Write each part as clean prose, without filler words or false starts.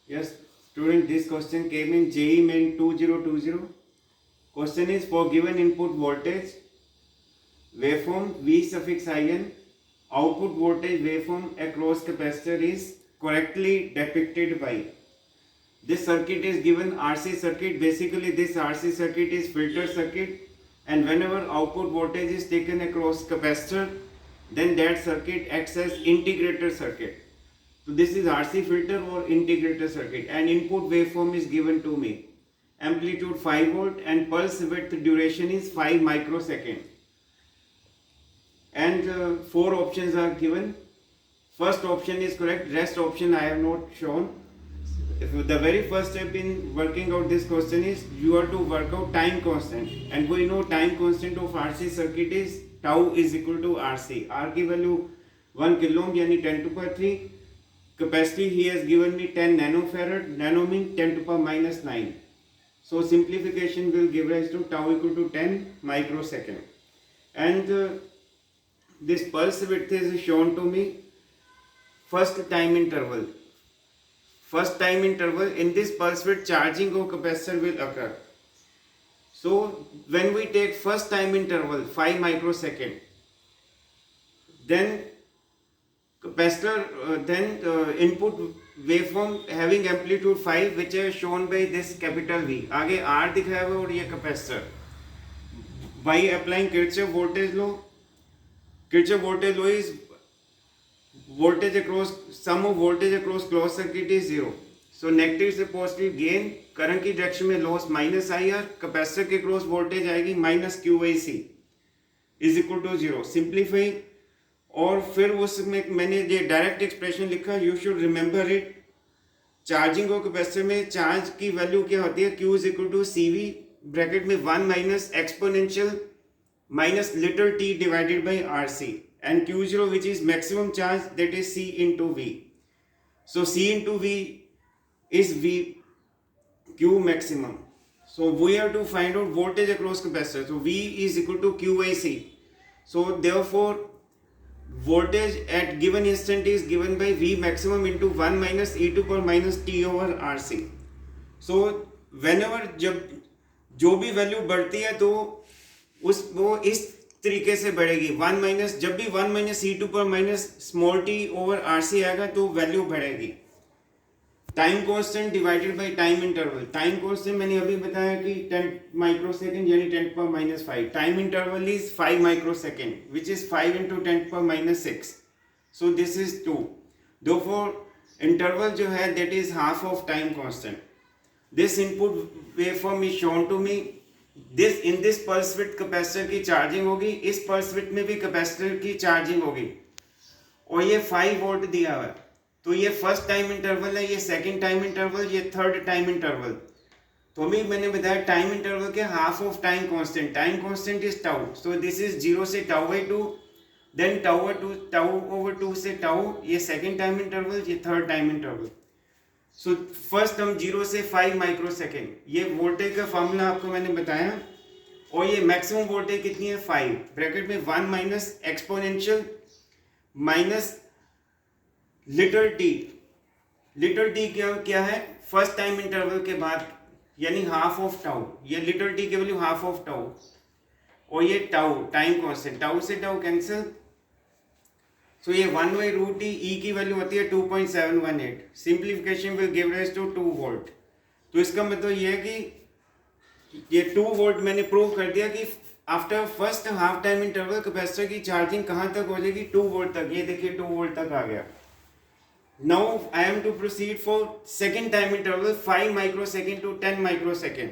Yes, student, this question came in JEE Main 2020. Question is for given input voltage waveform V suffix in, output voltage waveform across capacitor is correctly depicted by. This circuit is given RC circuit. Basically, this RC circuit is filter circuit, and whenever output voltage is taken across capacitor, then that circuit acts as integrator circuit. So this is RC filter or integrator circuit, and input waveform is given to me. Amplitude 5 volt and pulse width duration is 5 microsecond. And 4 options are given. First option is correct, rest option I have not shown. The very first step in working out this question is you have to work out time constant, and we know time constant of RC circuit is tau is equal to RC. R की value 1 kilo ohm यानी 10 to power 3. Capacity he has given me 10 nanofarad. Nano means 10 to power minus 9. So simplification will give rise to tau equal to 10 microsecond. And this pulse width is shown to me. First time interval. First time interval in this pulse width charging of capacitor will occur. So when we take first time interval 5 microsecond, then capacitor input waveform having amplitude 5 which is shown by this capital V. आगे R दिखाया हुआ और ये capacitor. By applying Kirchhoff voltage law, Kirchhoff voltage law is voltage across sum of voltage across closed circuit is 0. So negative से positive gain current की direction में loss minus IR, capacitor के cross voltage आएगी minus QIC is equal to 0. Simplify और फिर उसमें मैंने ये डायरेक्ट एक्सप्रेशन लिखा. You should remember it. Charging of capacitor में चार्ज की वैल्यू क्या होती है? Q is equal to CV bracket में 1 minus exponential minus little t divided by RC and Q0 which is maximum charge, that is C into V. So C into V is V Q maximum. So we have to find out voltage across capacitor. So V is equal to QIC. So therefore voltage at given instant is given by V maximum into 1 minus e to power minus t over RC. So whenever जब जो भी value बढ़ती है तो वो इस तरीके से बढ़ेगी. 1 माइनस जब भी 1 minus e to power minus small t over RC आएगा तो वैल्यू बढ़ेगी. Time constant divided by time interval. Time constant मैंने अभी बताया कि 10 माइक्रोसेकंड यानी 10 power minus 5. Time interval is 5 microsecond which is 5 into 10 power minus 6. So this is 2. Therefore interval जो है that is half of time constant. This input waveform is shown to me. This in this pulse width capacitor की charging होगी. इस pulse width में भी capacitor की charging होगी और ये 5 वोल्ट दिया हुआ है. तो ये फर्स्ट टाइम इंटरवल है, ये सेकंड टाइम इंटरवल, ये थर्ड टाइम इंटरवल. तो अभी मैंने बताया टाइम इंटरवल के half of time constant. Time constant is tau. So this is 0 से tau by 2, then tau over 2 से टाउ. ये सेकंड टाइम इंटरवल, ये third time interval. So first हम 0 से 5 माइक्रोसेकेंड. ये वोल्टेज का फॉर्मूला आपको मैंने बताया. और ये मैक्सिमम वोल्टेज कितनी है? 5 ब्रैकेट में 1 minus exponential minus little T. Little T क्या है? फर्स्ट टाइम इंटरवल के बाद यानी हाफ ऑफ टाउ. ये लिटिल टी की वैल्यू हाफ ऑफ टाउ और ये टाउ टाइम कांस्टेंट. टाउ से टाउ कैंसिल. सो ये 1 बाई रूट टी. ई की वैल्यू होती है 2.718. Simplification will give rise to 2 volt. तो इसका मतलब ये है कि ये 2 वोल्ट मैंने प्रूव कर दिया कि after first half time interval capacitor की चार्जिंग कहाँ तक हो जाएगी? 2 वोल्ट तक. ये देखिए 2 वोल्ट तक आ गया. Now I am to proceed for second time interval 5 microsecond to 10 microsecond,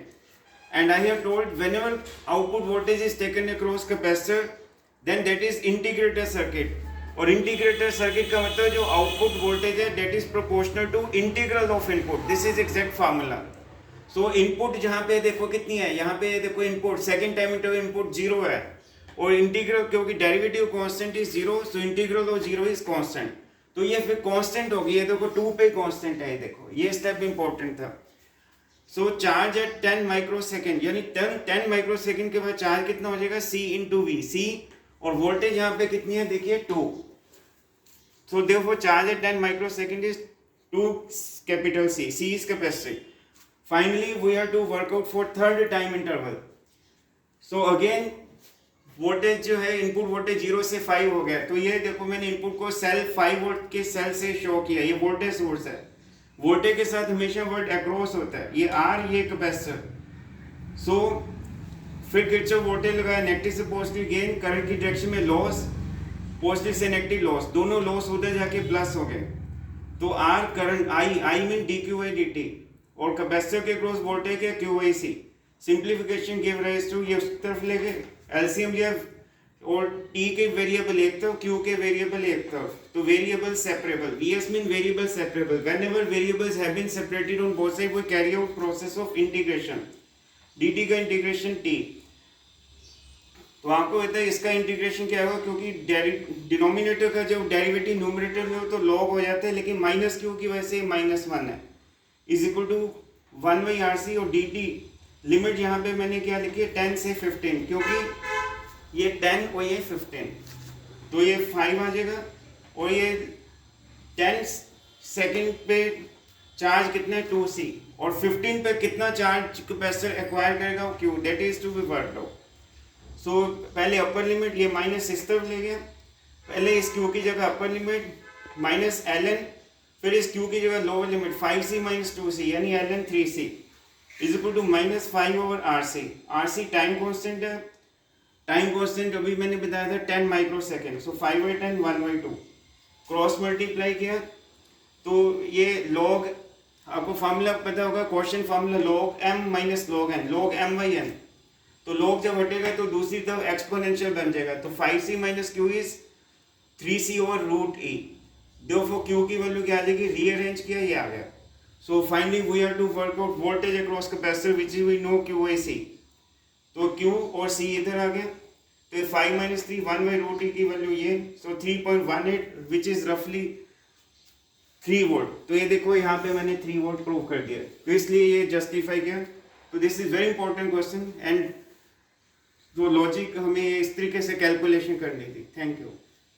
and I have told whenever output voltage is taken across capacitor, then that is integrator circuit. और integrator circuit का मतलब जो output voltage है that is proportional to integral of input. This is exact formula. So input जहाँ पे देखो कितनी है? यहाँ पे देखो input second time interval input 0 है और integral क्योंकि derivative constant is 0, so integral of 0 is constant. तो ये फिर कांस्टेंट होगी. ये देखो 2 पे कांस्टेंट है. देखो ये स्टेप इंपॉर्टेंट था. सो चार्ज एट 10 माइक्रोसेकंड यानी 10 माइक्रोसेकंड के बाद चार्ज कितना हो जाएगा? C into V. C और वोल्टेज यहाँ पे कितनी है? देखिए 2. So therefore charge at 10 microsecond is to capital C. C is capacity. Finally, we have to work out for third time interval. So again, voltage जो है इनपुट वोल्टेज 0 से 5 हो गया, तो ये देखो मैंने इनपुट को सेल 5 वोल्ट के सेल से शो किया, ये वोल्टेज सोर्स है, वोल्टेज के साथ हमेशा वर्ड अक्रॉस होता है, ये आर ये कैपेसिटर। सो फिर किरचॉफ वोल्टेज लगाया, नेगेटिव से पॉजिटिव गेन, करंट की डायरेक्शन में लॉस, पॉजिटिव से नेगेटिव लॉस, दोनों लॉस उधर जाके प्लस हो गए, तो R current I mean D Q I D T, और कैपेसिटर के क्रॉस वोल्टेज है Q I C. Simplification give rise to, ये उस तरफ ले गए, एलसीएम लिया और टी के वेरिएबल एक तरफ, क्यू के वेरिएबल एक तरफ, तो variable separable, VS mean variable separable. Whenever variables have been separated on both side we carry out process of integration, DT का इंटीग्रेशन टी। तो आपको पता है इसका इंटीग्रेशन क्या होगा, क्योंकि डिनोमिनेटर का जब डेरिवेटिव न्यूमरेटर में हो तो लॉग हो जाता है, लेकिन माइनस क्यू की वजह से -1 है, इज इक्वल टू 1/RC, और डी टी लिमिट यहाँ पे मैंने क्या लिखी है 10 से 15, क्योंकि ये 10 और ये 15, तो ये 5 आ जाएगा, और ये 10 सेकंड पे चार्ज कितना है 2C, और 15 पे कितना चार्ज कैपेसिटर एक्वायर करेगा वो Q, that is to be worked out. So पहले अपर लिमिट ये माइनस इस तरफ ले गया, पहले इस Q की जगह अपर लिमिट -ln, फिर इस Q की जगह लोअर लिमिट 5C - 2C यानी ln 3C is equal to -5/RC। RC time constant है, टाइम कांस्टेंट अभी मैंने बताया था 10 माइक्रोसेकंड, सो 5/10 1/2, क्रॉस मल्टीप्लाई किया तो ये लॉग, आपको फार्मूला पता होगा, question formula log m - log n, log m/n, तो log जब हटेगा तो दूसरी तरफ एक्सपोनेंशियल बन जाएगा, तो 5C - Q इज 3C और √e, देयरफॉर Q की वैल्यू क्या आ जाएगी, रीअरेंज किया ये आ गया। So finally we have to work out voltage across capacitor which we know QAC, तो Q और C इधर आ गया, तो 5 - 3 1/√e की वैल्यू ये, so 3.18 which is roughly 3 volt. तो ये देखो यहाँ पे मैंने 3 वोल्ट प्रूव कर दिया, तो इसलिए ये जस्टिफाई किया। तो this is very important question, and जो लॉजिक हमें इस तरीके से कैलकुलेशन करनी थी। Thank you.